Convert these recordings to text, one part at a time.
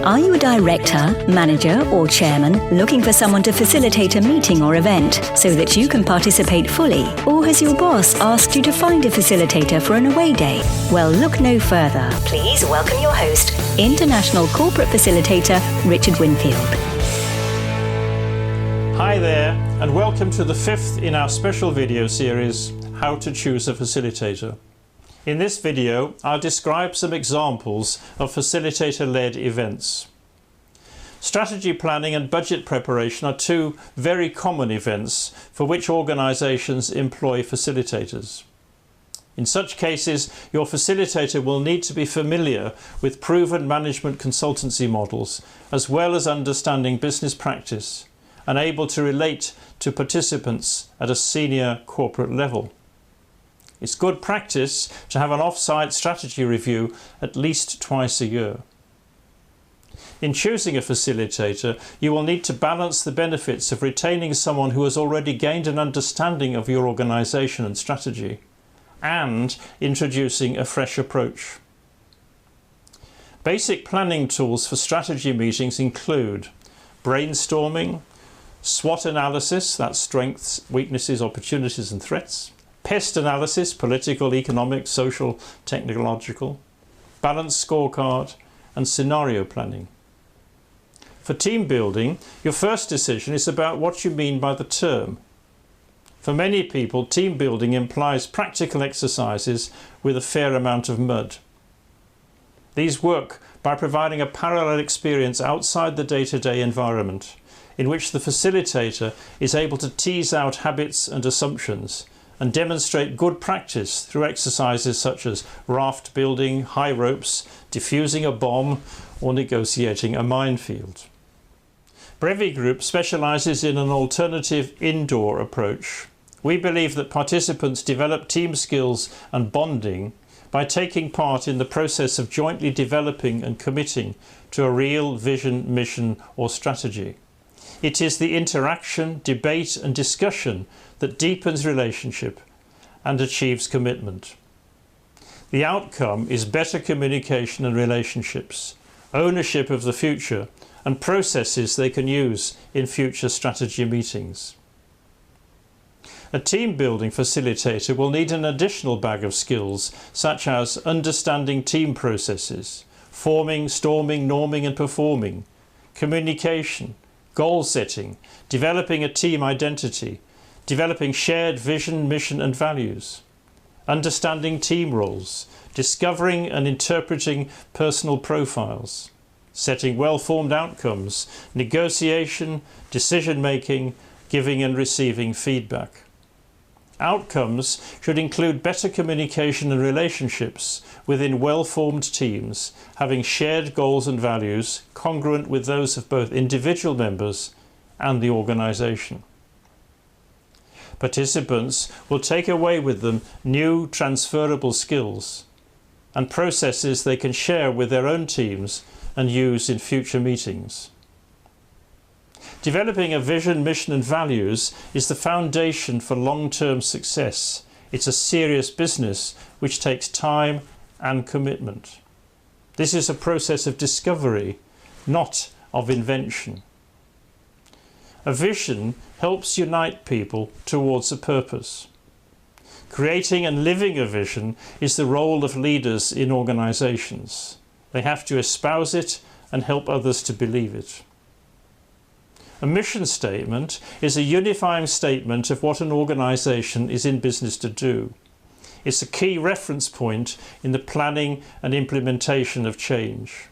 Are you a director, manager or chairman looking for someone to facilitate a meeting or event so that you can participate fully? Or has your boss asked you to find a facilitator for an away day? Well, look no further. Please welcome your host, International Corporate Facilitator, Richard Winfield. Hi there, and welcome to the fifth in our special video series, How to Choose a Facilitator. In this video, I'll describe some examples of facilitator-led events. Strategy planning and budget preparation are two very common events for which organisations employ facilitators. In such cases, your facilitator will need to be familiar with proven management consultancy models, as well as understanding business practice, and able to relate to participants at a senior corporate level. It's good practice to have an off-site strategy review at least twice a year. In choosing a facilitator, you will need to balance the benefits of retaining someone who has already gained an understanding of your organisation and strategy, and introducing a fresh approach. Basic planning tools for strategy meetings include brainstorming, SWOT analysis, that's strengths, weaknesses, opportunities and threats, PEST analysis, political, economic, social, technological, balanced scorecard, and scenario planning. For team building, your first decision is about what you mean by the term. For many people, team building implies practical exercises with a fair amount of mud. These work by providing a parallel experience outside the day-to-day environment, in which the facilitator is able to tease out habits and assumptions and demonstrate good practice through exercises such as raft building, high ropes, defusing a bomb, or negotiating a minefield. Brefi Group specialises in an alternative indoor approach. We believe that participants develop team skills and bonding by taking part in the process of jointly developing and committing to a real vision, mission or strategy. It is the interaction, debate and discussion that deepens relationship and achieves commitment. The outcome is better communication and relationships, ownership of the future and processes they can use in future strategy meetings. A team building facilitator will need an additional bag of skills such as understanding team processes, forming, storming, norming and performing, communication, goal setting, developing a team identity, developing shared vision, mission and values, understanding team roles, discovering and interpreting personal profiles, setting well-formed outcomes, negotiation, decision-making, giving and receiving feedback. Outcomes should include better communication and relationships within well-formed teams, having shared goals and values congruent with those of both individual members and the organisation. Participants will take away with them new transferable skills and processes they can share with their own teams and use in future meetings. Developing a vision, mission and values is the foundation for long-term success. It's a serious business which takes time and commitment. This is a process of discovery, not of invention. A vision helps unite people towards a purpose. Creating and living a vision is the role of leaders in organisations. They have to espouse it and help others to believe it. A mission statement is a unifying statement of what an organisation is in business to do. It's a key reference point in the planning and implementation of change.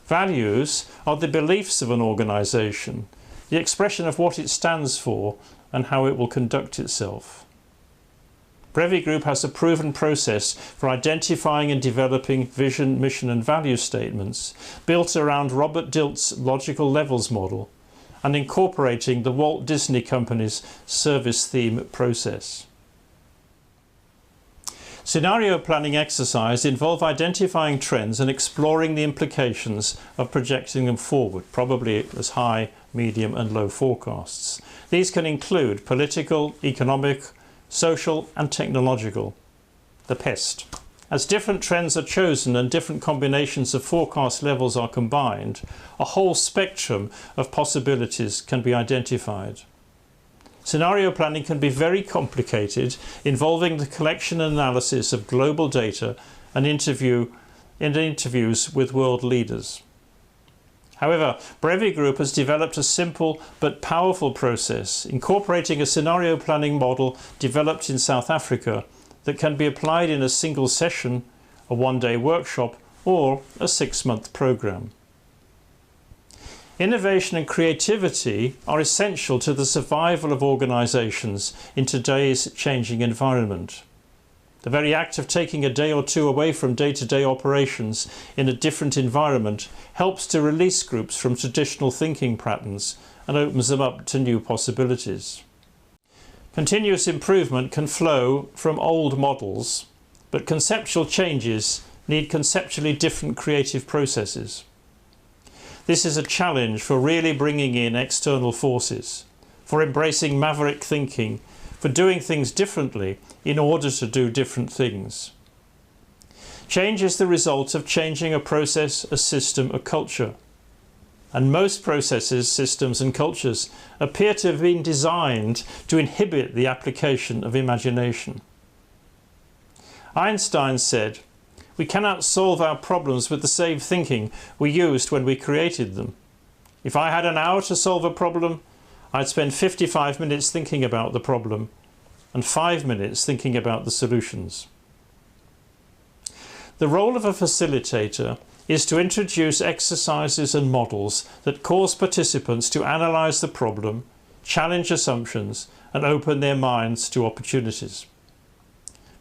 Values are the beliefs of an organisation, the expression of what it stands for and how it will conduct itself. Brefi Group has a proven process for identifying and developing vision, mission and value statements built around Robert Dilts' logical levels model and incorporating the Walt Disney Company's service theme process. Scenario planning exercises involve identifying trends and exploring the implications of projecting them forward, probably as high, medium and low forecasts. These can include political, economic, social and technological. The PEST. As different trends are chosen and different combinations of forecast levels are combined, a whole spectrum of possibilities can be identified. Scenario planning can be very complicated, involving the collection and analysis of global data and interviews with world leaders. However, Brefi Group has developed a simple but powerful process, incorporating a scenario planning model developed in South Africa that can be applied in a single session, a one-day workshop, or a 6-month program. Innovation and creativity are essential to the survival of organisations in today's changing environment. The very act of taking a day or two away from day-to-day operations in a different environment helps to release groups from traditional thinking patterns and opens them up to new possibilities. Continuous improvement can flow from old models, but conceptual changes need conceptually different creative processes. This is a challenge for really bringing in external forces, for embracing maverick thinking, for doing things differently in order to do different things. Change is the result of changing a process, a system, a culture. And most processes, systems and cultures appear to have been designed to inhibit the application of imagination. Einstein said, "We cannot solve our problems with the same thinking we used when we created them. If I had an hour to solve a problem, I'd spend 55 minutes thinking about the problem and 5 minutes thinking about the solutions." The role of a facilitator is to introduce exercises and models that cause participants to analyse the problem, challenge assumptions, and open their minds to opportunities.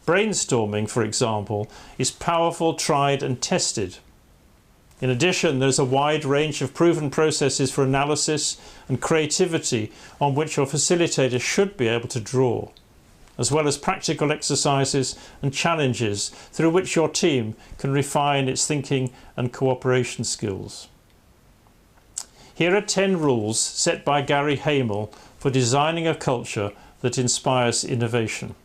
Brainstorming, for example, is powerful, tried and tested. In addition, there's a wide range of proven processes for analysis and creativity on which your facilitator should be able to draw, as well as practical exercises and challenges through which your team can refine its thinking and cooperation skills. Here are 10 rules set by Gary Hamel for designing a culture that inspires innovation.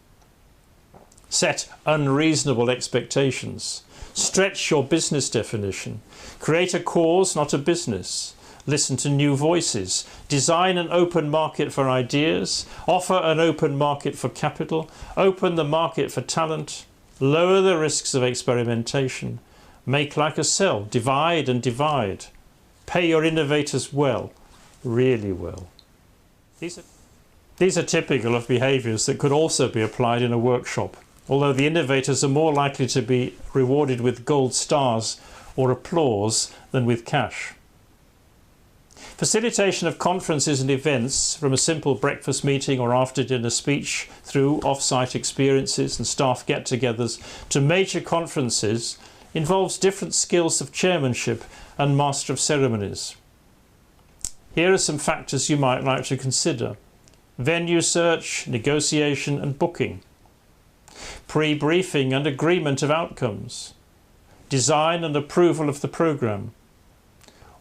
Set unreasonable expectations. Stretch your business definition. Create a cause, not a business. Listen to new voices. Design an open market for ideas. Offer an open market for capital. Open the market for talent. Lower the risks of experimentation. Make like a cell. Divide and divide. Pay your innovators well, really well. These are typical of behaviours that could also be applied in a workshop, although the innovators are more likely to be rewarded with gold stars or applause than with cash. Facilitation of conferences and events, from a simple breakfast meeting or after-dinner speech through off-site experiences and staff get-togethers to major conferences, involves different skills of chairmanship and master of ceremonies. Here are some factors you might like to consider: venue search, negotiation and booking, pre-briefing and agreement of outcomes, design and approval of the programme,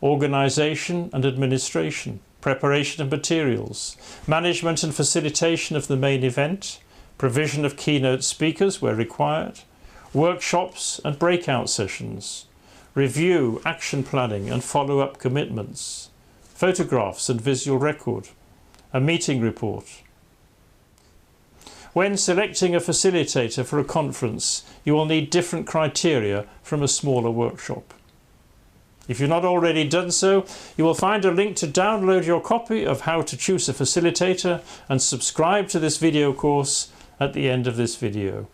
organisation and administration, preparation of materials, management and facilitation of the main event, provision of keynote speakers where required, workshops and breakout sessions, review, action planning and follow-up commitments, photographs and visual record, a meeting report. When selecting a facilitator for a conference, you will need different criteria from a smaller workshop. If you've not already done so, you will find a link to download your copy of How to Choose a Facilitator and subscribe to this video course at the end of this video.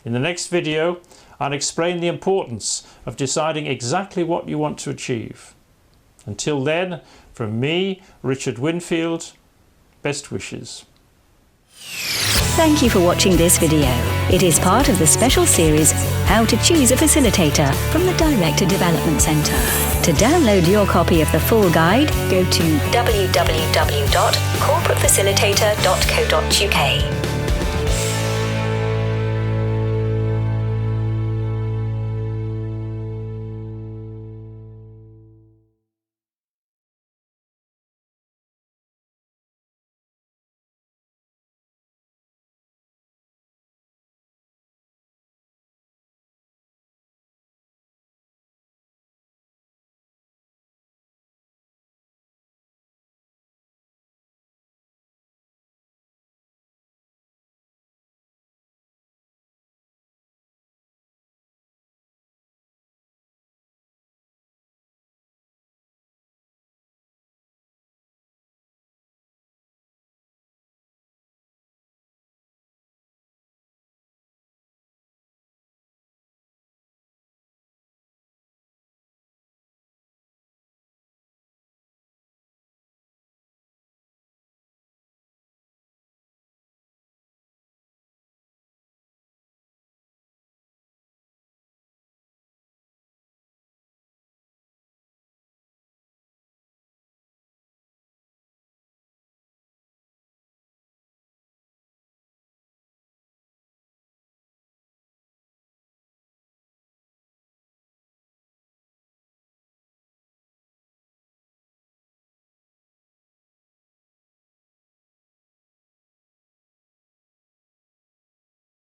In the next video, I'll explain the importance of deciding exactly what you want to achieve. Until then, from me, Richard Winfield, best wishes. Thank you for watching this video. It is part of the special series How to Choose a Facilitator from the Director Development Centre. To download your copy of the full guide, go to www.corporatefacilitator.co.uk.